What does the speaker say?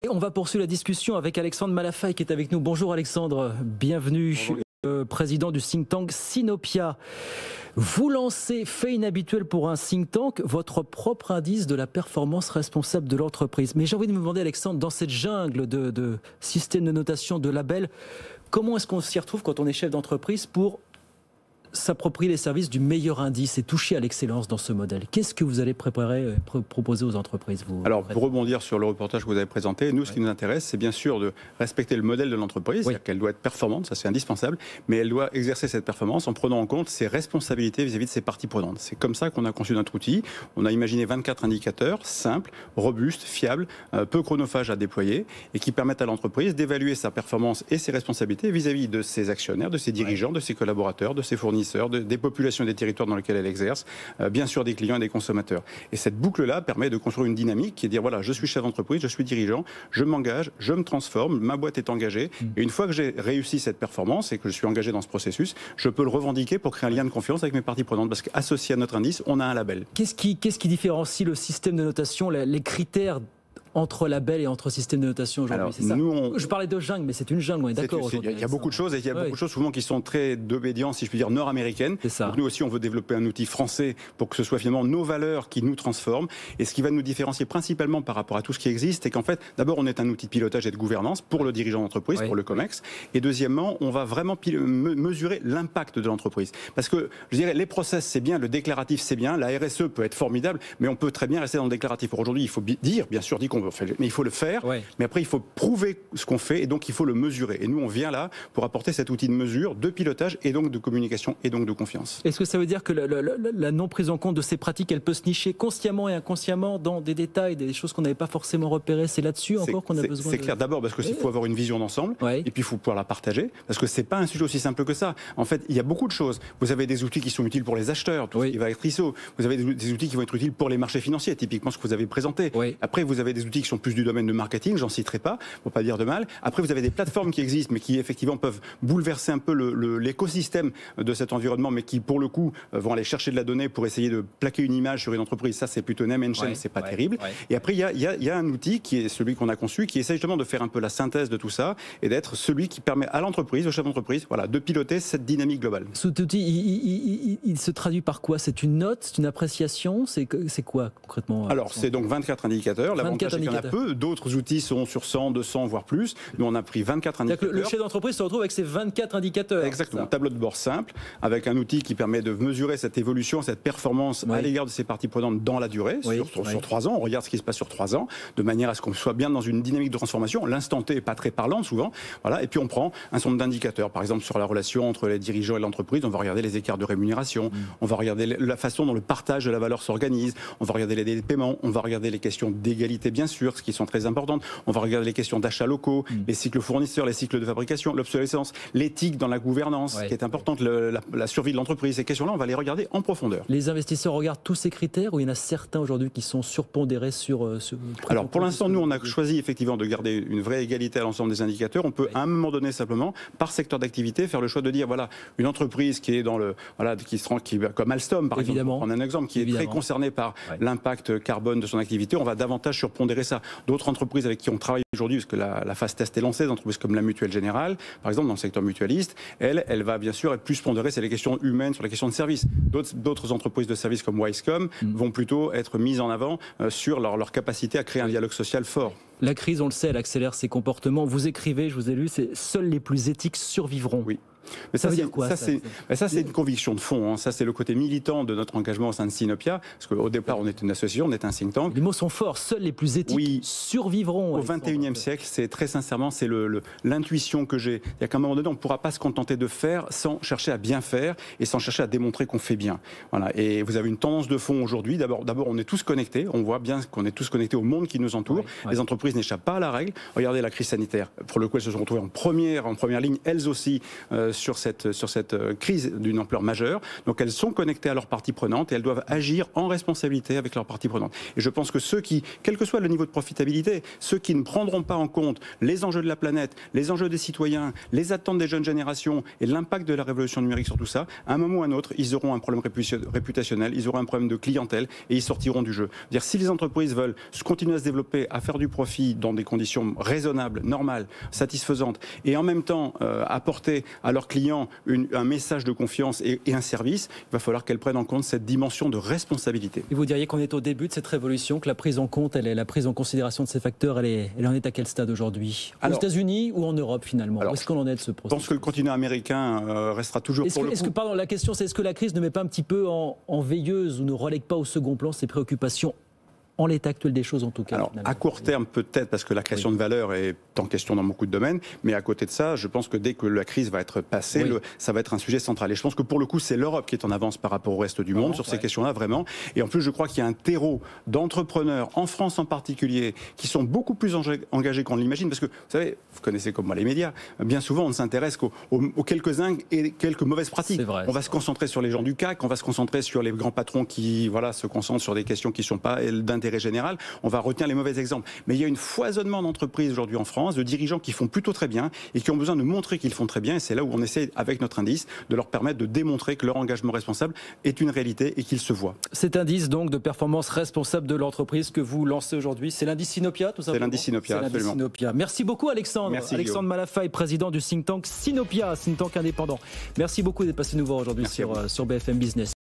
Et on va poursuivre la discussion avec Alexandre Malafaye qui est avec nous. Bonjour Alexandre, bienvenue. Bonjour. Président du think tank Sinopia. Vous lancez, fait inhabituel pour un think tank, votre propre indice de la performance responsable de l'entreprise. Mais j'ai envie de me demander, Alexandre, dans cette jungle de systèmes de notation, de labels, comment est-ce qu'on s'y retrouve quand on est chef d'entreprise pour s'approprier les services du meilleur indice et toucher à l'excellence dans ce modèle? Qu'est-ce que vous allez proposer aux entreprises, vous? Alors, pour rebondir sur le reportage que vous avez présenté, nous, ce qui nous intéresse, c'est bien sûr de respecter le modèle de l'entreprise, c'est-à-dire qu'elle doit être performante, ça c'est indispensable, mais elle doit exercer cette performance en prenant en compte ses responsabilités vis-à-vis de ses parties prenantes. C'est comme ça qu'on a conçu notre outil. On a imaginé 24 indicateurs simples, robustes, fiables, peu chronophages à déployer et qui permettent à l'entreprise d'évaluer sa performance et ses responsabilités vis-à-vis de ses actionnaires, de ses dirigeants, de ses collaborateurs, de ses fournisseurs, des populations et des territoires dans lesquels elle exerce, bien sûr des clients et des consommateurs. Et cette boucle-là permet de construire une dynamique qui est de dire, voilà, je suis chef d'entreprise, je suis dirigeant, je m'engage, je me transforme, ma boîte est engagée. Et une fois que j'ai réussi cette performance et que je suis engagé dans ce processus, je peux le revendiquer pour créer un lien de confiance avec mes parties prenantes. Parce qu'associé à notre indice, on a un label. Qu'est-ce qui différencie le système de notation, les critères entre label et entre système de notation aujourd'hui? C'est ça. Je parlais de jungle, mais c'est une jungle, on est d'accord aujourd'hui. Il y a beaucoup de choses, et il y a beaucoup de choses souvent qui sont très d'obédience, si je puis dire, nord-américaine. Donc nous aussi, on veut développer un outil français pour que ce soit finalement nos valeurs qui nous transforment. Et ce qui va nous différencier principalement par rapport à tout ce qui existe, c'est qu'en fait, d'abord, on est un outil de pilotage et de gouvernance pour le dirigeant d'entreprise, pour le COMEX. Et deuxièmement, on va vraiment mesurer l'impact de l'entreprise. Parce que, je dirais, les process, c'est bien, le déclaratif, c'est bien, la RSE peut être formidable, mais on peut très bien rester dans le déclaratif. Aujourd'hui, il faut dire, bien sûr, mais il faut le faire, mais après il faut prouver ce qu'on fait et donc il faut le mesurer. Et nous on vient là pour apporter cet outil de mesure, de pilotage et donc de communication et donc de confiance. Est-ce que ça veut dire que la non prise en compte de ces pratiques, elle peut se nicher consciemment et inconsciemment dans des détails, des choses qu'on n'avait pas forcément repérées? C'est là-dessus encore qu'on a besoin. C'est clair, d'abord parce qu'il faut avoir une vision d'ensemble et puis il faut pouvoir la partager, parce que c'est pas un sujet aussi simple que ça. En fait, il y a beaucoup de choses. Vous avez des outils qui sont utiles pour les acheteurs, tout ce qui va être ISO. Vous avez des outils qui vont être utiles pour les marchés financiers, typiquement ce que vous avez présenté. Après, vous avez des outils qui sont plus du domaine de marketing, j'en citerai pas, pour pas dire de mal. Après, vous avez des plateformes qui existent, mais qui effectivement peuvent bouleverser un peu l'écosystème de cet environnement, mais qui pour le coup vont aller chercher de la donnée pour essayer de plaquer une image sur une entreprise. Ça, c'est plutôt name and shame, c'est pas terrible. Et après, il y a un outil qui est celui qu'on a conçu, qui essaie justement de faire un peu la synthèse de tout ça et d'être celui qui permet à l'entreprise, au chef d'entreprise, voilà, de piloter cette dynamique globale. Cet outil, il se traduit par quoi? C'est une note, c'est une appréciation, c'est quoi concrètement? Alors, c'est donc 24 indicateurs. L'avantage, c'est qu'il y en a peu. D'autres outils sont sur 100, 200, voire plus. Nous, on a pris 24 indicateurs. Le chef d'entreprise se retrouve avec ces 24 indicateurs. Exactement. Un tableau de bord simple, avec un outil qui permet de mesurer cette évolution, cette performance à l'égard de ses parties prenantes dans la durée, sur 3 ans. On regarde ce qui se passe sur 3 ans, de manière à ce qu'on soit bien dans une dynamique de transformation. L'instant T n'est pas très parlant, souvent. Voilà. Et puis, on prend un certain nombre d'indicateurs. Par exemple, sur la relation entre les dirigeants et l'entreprise, on va regarder les écarts de rémunération, on va regarder la façon dont le partage de la valeur s'organise, on va regarder les délais de paiement, on va regarder les questions d'égalité, bien sûr, ce qui sont très importantes. On va regarder les questions d'achats locaux, les cycles fournisseurs, les cycles de fabrication, l'obsolescence, l'éthique dans la gouvernance, qui est importante, la survie de l'entreprise. Ces questions-là, on va les regarder en profondeur. Les investisseurs regardent tous ces critères ou il y en a certains aujourd'hui qui sont surpondérés sur Alors, pour l'instant, nous, on a choisi effectivement de garder une vraie égalité à l'ensemble des indicateurs. On peut, à un moment donné, simplement, par secteur d'activité, faire le choix de dire, voilà, une entreprise qui est dans le, voilà, comme Alstom, par exemple, pour prendre un exemple, qui est très concernée par l'impact carbone de son activité, on va davantage surpondérer ça. D'autres entreprises avec qui on travaille aujourd'hui, parce que la phase test est lancée, des entreprises comme la Mutuelle Générale, par exemple, dans le secteur mutualiste, elle va bien sûr être plus pondérée sur les questions humaines, sur les questions de service. D'autres entreprises de services comme Wisecom vont plutôt être mises en avant sur leur capacité à créer un dialogue social fort. La crise, on le sait, elle accélère ses comportements. Vous écrivez, je vous ai lu, c'est seuls les plus éthiques survivront. Oui. Mais ça veut dire quoi? Ça, c'est une conviction de fond. Hein. Ça, c'est le côté militant de notre engagement au sein de Sinopia. Parce qu'au départ, on est une association, on est un think tank. Les mots sont forts. Seuls les plus éthiques survivront. Au XXIe siècle, c'est très sincèrement, c'est l'intuition que j'ai. Il y a qu'à un moment donné, on ne pourra pas se contenter de faire sans chercher à bien faire et sans chercher à démontrer qu'on fait bien. Voilà. Et vous avez une tendance de fond aujourd'hui. D'abord, on est tous connectés. On voit bien qu'on est tous connectés au monde qui nous entoure. Les entreprises n'échappent pas à la règle. Regardez la crise sanitaire. Pour le coup, elles se sont retrouvées en première ligne, elles aussi, sur cette crise d'une ampleur majeure. Donc elles sont connectées à leurs parties prenantes et elles doivent agir en responsabilité avec leurs parties prenantes. Et je pense que ceux qui, quel que soit le niveau de profitabilité, ceux qui ne prendront pas en compte les enjeux de la planète, les enjeux des citoyens, les attentes des jeunes générations et l'impact de la révolution numérique sur tout ça, à un moment ou à un autre, ils auront un problème réputationnel, ils auront un problème de clientèle et ils sortiront du jeu. Dire, si les entreprises veulent continuer à se développer, à faire du profit dans des conditions raisonnables, normales, satisfaisantes, et en même temps apporter à leurs clients un message de confiance et un service, il va falloir qu'elles prennent en compte cette dimension de responsabilité. Et vous diriez qu'on est au début de cette révolution, que la prise en compte, la prise en considération de ces facteurs, elle en est à quel stade aujourd'hui? Aux États-Unis ou en Europe finalement? Où est-ce qu'on en est de ce processus? Je pense que le continent américain restera toujours pardon, la question c'est, est-ce que la crise ne met pas un petit peu en veilleuse ou ne relègue pas au second plan ces préoccupations en l'état actuel des choses en tout cas? Alors, à court terme peut-être, parce que la création de valeur est en question dans beaucoup de domaines, mais à côté de ça, je pense que dès que la crise va être passée, ça va être un sujet central. Et je pense que pour le coup, c'est l'Europe qui est en avance par rapport au reste du monde sur ces questions-là, vraiment. Et en plus, je crois qu'il y a un terreau d'entrepreneurs, en France en particulier, qui sont beaucoup plus engagés qu'on l'imagine, parce que, vous savez, vous connaissez comme moi les médias, bien souvent on ne s'intéresse qu'aux quelques-uns et quelques mauvaises pratiques. Vrai, on va se concentrer sur les gens du CAC, on va se concentrer sur les grands patrons qui se concentrent sur des questions qui ne sont pas d'intérêt général, on va retenir les mauvais exemples. Mais il y a une foisonnement d'entreprises aujourd'hui en France, de dirigeants qui font plutôt très bien et qui ont besoin de montrer qu'ils font très bien. Et c'est là où on essaie, avec notre indice, de leur permettre de démontrer que leur engagement responsable est une réalité et qu'ils se voient. Cet indice donc de performance responsable de l'entreprise que vous lancez aujourd'hui, c'est l'indice Sinopia, tout simplement? C'est l'indice Sinopia, absolument. Sinopia. Merci beaucoup Alexandre. Merci, Alexandre Malafaye, président du think tank Sinopia, think tank indépendant. Merci beaucoup d'être passé nous voir aujourd'hui sur BFM Business.